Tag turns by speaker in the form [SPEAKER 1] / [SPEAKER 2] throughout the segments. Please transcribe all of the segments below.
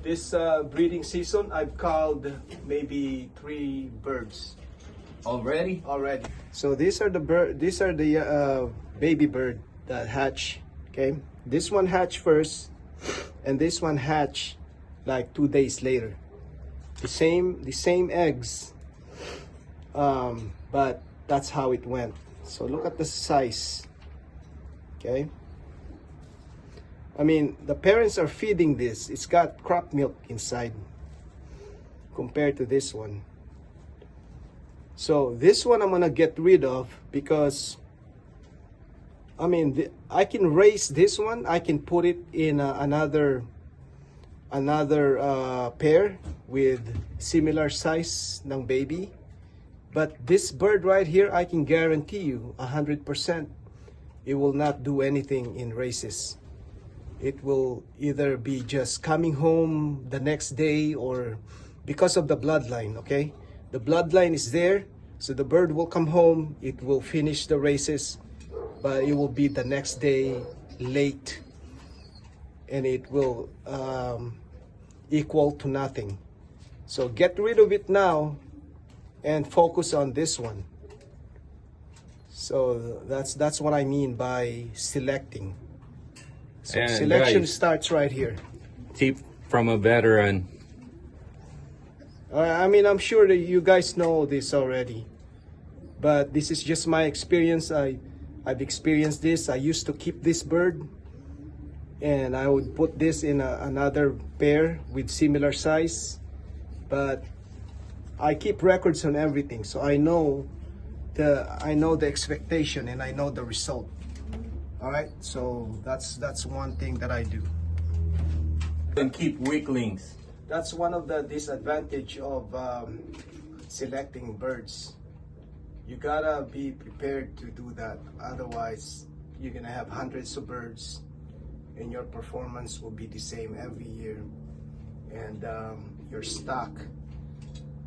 [SPEAKER 1] This breeding season, I've called maybe 3 birds
[SPEAKER 2] Already?
[SPEAKER 1] already. So these are the baby bird that hatch. Okay, this one hatched first, and this one hatched like 2 days later. The same eggs, but that's how it went. So look at the size. Okay, I mean, the parents are feeding this. It's got crop milk inside compared to this one. So this one I'm gonna get rid of because, I mean, I can raise this one. I can put it in another pair with similar size ng baby. But this bird right here, I can guarantee you 100% it will not do anything in races. It will either be just coming home the next day, or because of the bloodline, okay? The bloodline is there, so the bird will come home, it will finish the races, but it will be the next day late, and it will equal to nothing. So get rid of it now and focus on this one. So that's what I mean by selecting. So
[SPEAKER 2] And
[SPEAKER 1] selection
[SPEAKER 2] guys,
[SPEAKER 1] starts right here.
[SPEAKER 2] tip from a veteran.
[SPEAKER 1] I mean, I'm sure that you guys know this already, but this is just my experience. I've experienced this. I used to keep this bird, and I would put this in another pair with similar size, but I keep records on everything, so I know the expectation and I know the result. All right, so that's one thing that I do.
[SPEAKER 2] And keep weaklings.
[SPEAKER 1] That's one of the disadvantage of selecting birds. You gotta be prepared to do that. Otherwise, you're gonna have hundreds of birds, and your performance will be the same every year, and your stock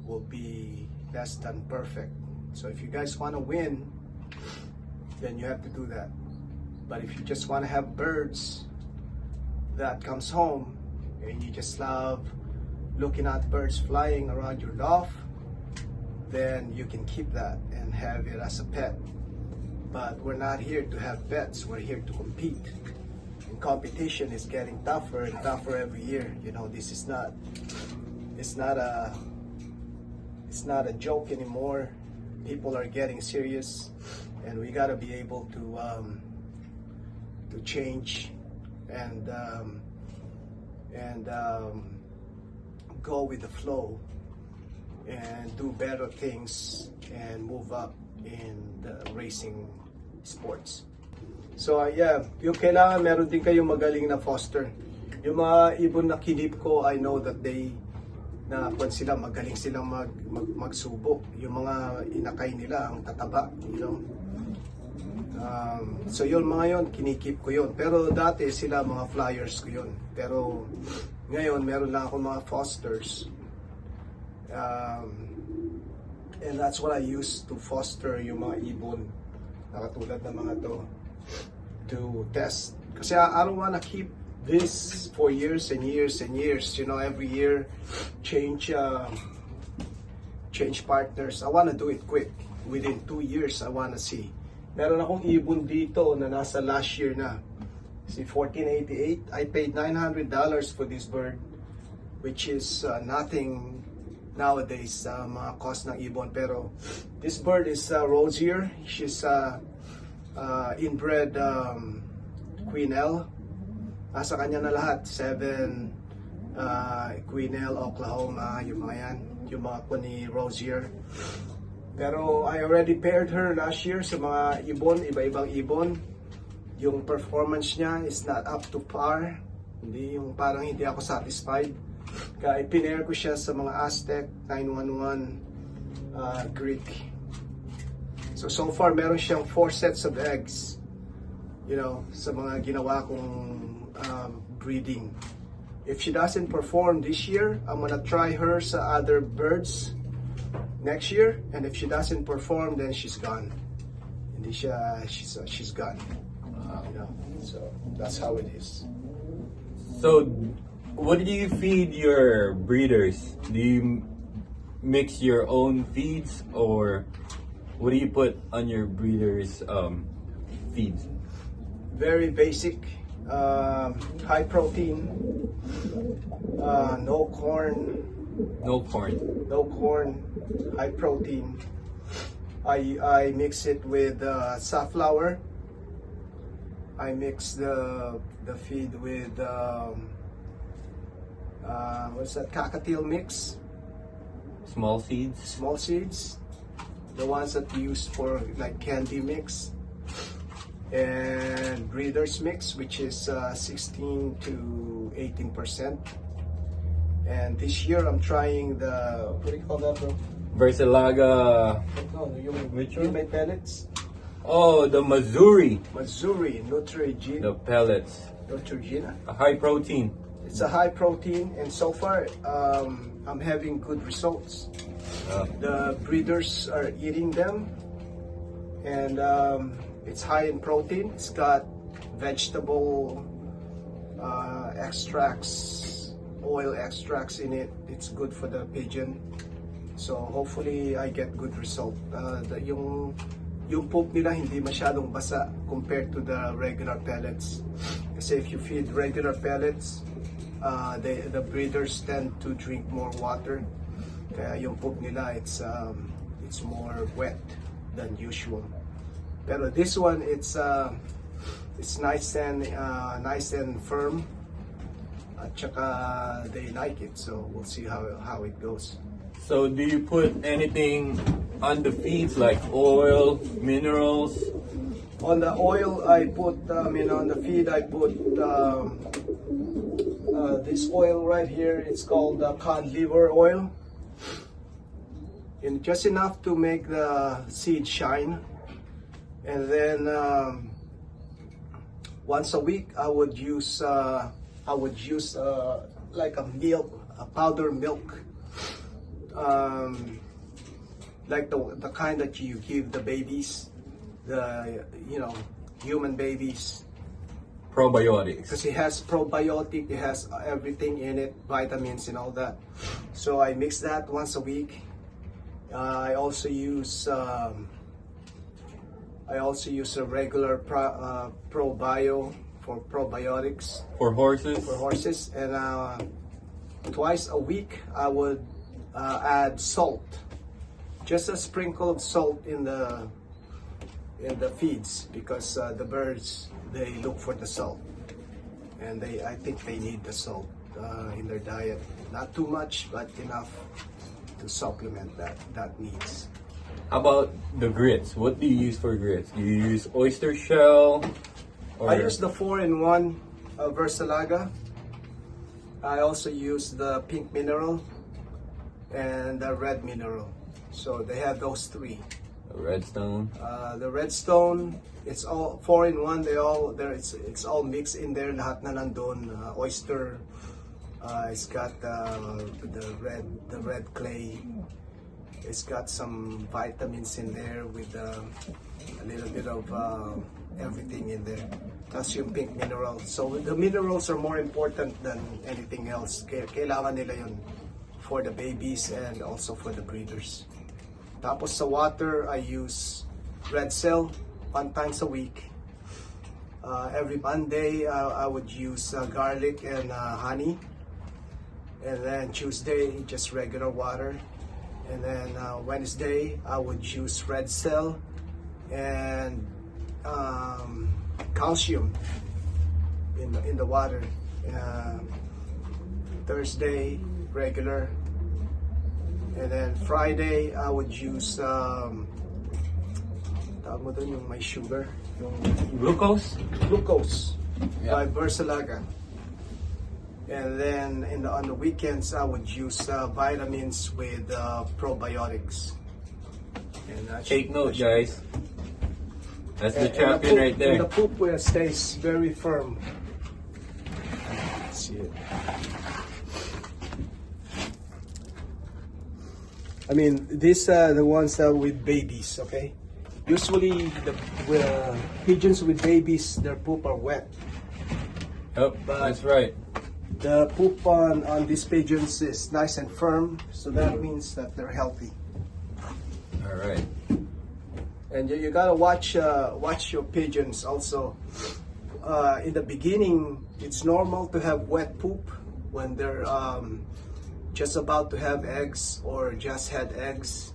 [SPEAKER 1] will be less than perfect. So if you guys want to win, then you have to do that. But if you just want to have birds that comes home and you just love looking at birds flying around your loft, then you can keep that and have it as a pet. But we're not here to have pets, we're here to compete. And competition is getting tougher and tougher every year. You know, this is not, it's not a joke anymore. People are getting serious, and we got to be able to change and go with the flow and do better things and move up in the racing sports. So yeah, yung kailangan meron din kayong magaling na foster. Yung mga ibon na kinip ko, I know that sila magaling silang magsubok. Yung mga inakay nila ang tataba, you know. So yun, mga yun, kinikip ko yun. Pero dati sila mga flyers ko yun. Pero ngayon, meron lang ako mga fosters. And that's what I use to foster yung mga ibon na katulad ng mga to test. Kasi I don't wanna keep this for years and years and years. You know, every year change partners. I wanna do it quick. Within 2 years, I wanna see. Meron akong ibon dito na nasa last year na. Si 1488, I paid $900 for this bird, which is nothing nowadays, mga cost ng ibon. Pero this bird is rosier. She's inbred Queen L. Nasa kanya na lahat. 7 Queen L, Oklahoma, yung mga yan. Yung mga po ni Rosier. Pero I already paired her last year sa mga ibon, iba-ibang ibon. Yung performance niya is not up to par. Hindi, yung parang hindi ako satisfied. Kaya ipinair ko siya sa mga Aztec 911 Greek. So far meron siyang 4 sets of eggs. You know, sa mga ginawa kong breeding. If she doesn't perform this year, I'm gonna try her sa other birds next year, and if she doesn't perform, then she's gone. Hindi siya, she's gone. You know, so that's how it is.
[SPEAKER 2] So, What do you feed your breeders? Do you mix your own feeds, or what do you put on your breeders' feeds?
[SPEAKER 1] Very basic, high protein, no corn,
[SPEAKER 2] No corn.
[SPEAKER 1] high protein. I mix it with safflower. I mix the feed with what's that, cockatiel mix,
[SPEAKER 2] Small seeds.
[SPEAKER 1] small seeds, the ones that we use for like candy mix, and breeders mix, which is 16 to 18%. And this year I'm trying the, what do you call that, bro?
[SPEAKER 2] Versilaga.
[SPEAKER 1] No, yung
[SPEAKER 2] Which one?
[SPEAKER 1] may pellets.
[SPEAKER 2] Oh, the Missouri.
[SPEAKER 1] Missouri
[SPEAKER 2] The
[SPEAKER 1] Nutrigena.
[SPEAKER 2] pellets.
[SPEAKER 1] Nutrigena.
[SPEAKER 2] A high protein.
[SPEAKER 1] It's a high protein, and so far I'm having good results. The breeders are eating them, and it's high in protein. It's got vegetable extracts, oil extracts in it. It's good for the pigeon. So hopefully I get good result. Yung poop nila hindi masyadong basa compared to the regular pellets. Kasi if you feed regular pellets, the breeders tend to drink more water. Kaya yung poop nila, it's more wet than usual. Pero this one, it's nice and firm. At saka they like it, so we'll see how it goes.
[SPEAKER 2] So do you put anything on the feeds like oil, minerals?
[SPEAKER 1] On the oil, I put, on the feed, I put this oil right here. It's called cod liver oil. And just enough to make the seed shine. And then once a week, I would use like a milk, a powder milk. Like the kind that you give the babies, the human babies,
[SPEAKER 2] Probiotics.
[SPEAKER 1] because it has probiotic, it has everything in it, vitamins and all that. So I mix that once a week. I also use a regular ProBio for probiotics
[SPEAKER 2] For horses?
[SPEAKER 1] for horses, and twice a week I would add salt, just a sprinkle of salt in the feeds, because the birds, they look for the salt, and I think they need the salt in their diet. Not too much, but enough to supplement that needs.
[SPEAKER 2] How about the grits? What do you use for grits? Do you use oyster shell?
[SPEAKER 1] I use the 4-in-1 Versilaga. I also use the pink mineral and the red mineral. So they have those three.
[SPEAKER 2] Redstone.
[SPEAKER 1] The redstone, it's all 4-in-1. It's all mixed in there. Lahat na nandun. Oyster. It's got the red clay. It's got some vitamins in there with a little bit of everything in there. Plus yung pink mineral. So the minerals are more important than anything else. Kailangan nila yun for the babies and also for the breeders. Tapos sa water, I use red cell 1 time a week. Every Monday, I would use garlic and honey. And then Tuesday, just regular water. And then Wednesday, I would use red cell and calcium in the water. Thursday, regular. And then Friday, I would use tawag mo dun yung may sugar, yung
[SPEAKER 2] Glucose?
[SPEAKER 1] glucose by
[SPEAKER 2] Yeah.
[SPEAKER 1] Versilaga. And then on the weekends, I would use vitamins with probiotics. And
[SPEAKER 2] Take note, guys. That's the
[SPEAKER 1] and
[SPEAKER 2] champion right
[SPEAKER 1] And the
[SPEAKER 2] there.
[SPEAKER 1] poop stays very firm. Let's see it. I mean, these are the ones that with babies, okay? Usually, the pigeons with babies, their poop are wet.
[SPEAKER 2] Yep, that's right.
[SPEAKER 1] The poop on these pigeons is nice and firm, so that means that they're healthy.
[SPEAKER 2] All right.
[SPEAKER 1] And you gotta watch your pigeons also. In the beginning, it's normal to have wet poop when they're just about to have eggs or just had eggs,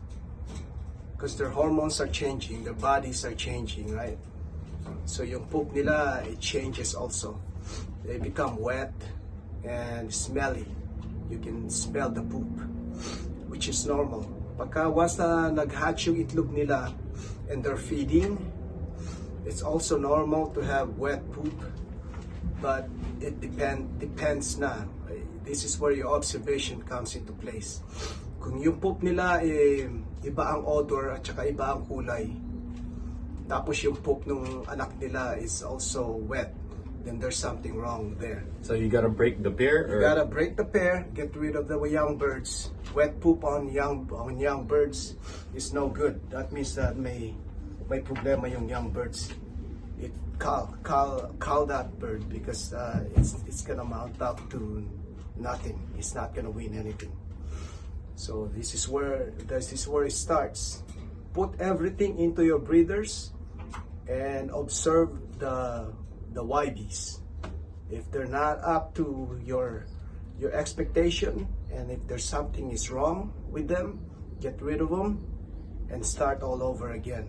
[SPEAKER 1] because their hormones are changing, their bodies are changing, right? So yung poop nila, it changes also. They become wet and smelly. You can smell the poop, which is normal. Pagka once na nag-hatch yung itlog nila and they're feeding, it's also normal to have wet poop, but it depends na. This is where your observation comes into place. Kung yung poop nila iba ang odor at saka iba ang kulay, tapos yung poop ng anak nila is also wet, then there's something wrong there.
[SPEAKER 2] So you gotta break the pair?
[SPEAKER 1] You gotta break the pair, get rid of the young birds. Wet poop on young birds is no good. That means that may problema yung young birds. It call that bird because it's gonna mount up to nothing. It's not gonna win anything. So this is where it starts. Put everything into your breeders and observe the YBs. If they're not up to your expectation, and if there's something is wrong with them, get rid of them and start all over again.